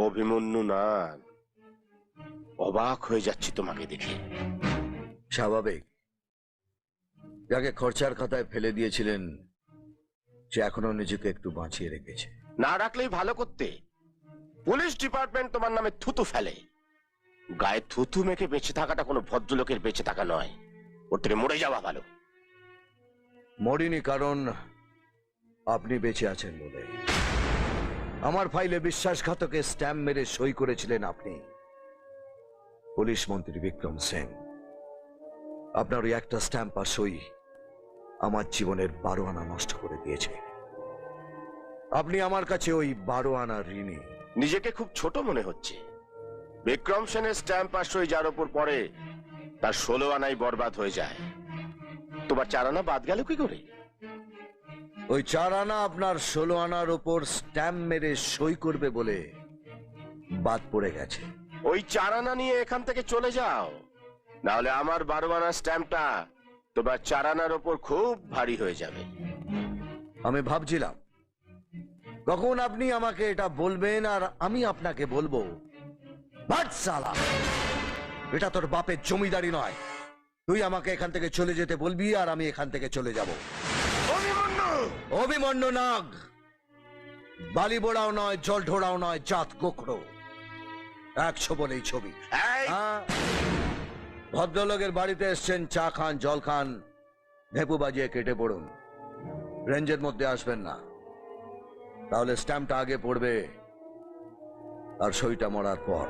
অভিমন্যু নাগ, অবাক হয়ে যাচ্ছি তোমাকে দেখে। স্বাভাবিক, যাকে খরচার খাতায় ফেলে দিয়েছিলেন সে এখনো নিজেকে একটু বাঁচিয়ে রেখেছে। না রাখলেই ভালো করতে। পুলিশ ডিপার্টমেন্ট তোমার নামে থুতু ফেলে। গায়ে থুতু মেখে বেঁচে থাকাটা কোনো ভদ্রলোকের বেঁচে থাকা নয়, ওর থেকে মরে যাওয়া ভালো। মরিনি, কারণ আপনি বেঁচে আছেন বলে। আমার ফাইলে বিশ্বাসঘাতকের স্ট্যাম্প মেরে সই করেছিলেন আপনি, পুলিশ মন্ত্রী বিক্রম সেন। আপনার ওই একটা স্ট্যাম্প আর সই আমার জীবনের 12 আনা নষ্ট করে দিয়েছে। আপনি আমার কাছে ওই 12 আনা ঋণী। নিজেকে খুব ছোট মনে হচ্ছে। বিক্রম সেনের স্ট্যাম্প আর সই যার উপর পড়ে তার 16 আনাই বরবাদ হয়ে যায়। তোমার 4 আনা বাদ গেল কি করে? ওই 4 আনা আপনার 16 আনার উপর স্ট্যাম্প মেরে সই করবে বলে বাদ পড়ে গেছে। ওই 4 আনা নিয়ে এখান থেকে চলে যাও, না হলে আমার 12 আনা স্ট্যাম্পটা তোমার 4 আনার উপর খুব ভারী হয়ে যাবে। আমি ভাবছিলাম কখন আপনি আমাকে এটা বলবেন আর আমি আপনাকে বলবো, বাট সালা, এটা তোর বাপের জমিদারি নয়। তুই আমাকে এখান থেকে চলে যেতে বলবি আর আমি এখান থেকে চলে যাব। অভিমন্যু নাগ, বালি বোড়াও নয়, জল ঢোড়াও নয়, জাত গোখরো, 100 বলেই ছবি। ভদ্রলোকের বাড়িতে এসছেন, চা খান, জল খান, ভেপু বাজিয়ে কেটে পড়ুন। রেঞ্জের মধ্যে আসবেন না, তাহলে স্ট্যাম্পটা আগে পড়বে আর সইটা মরার পর।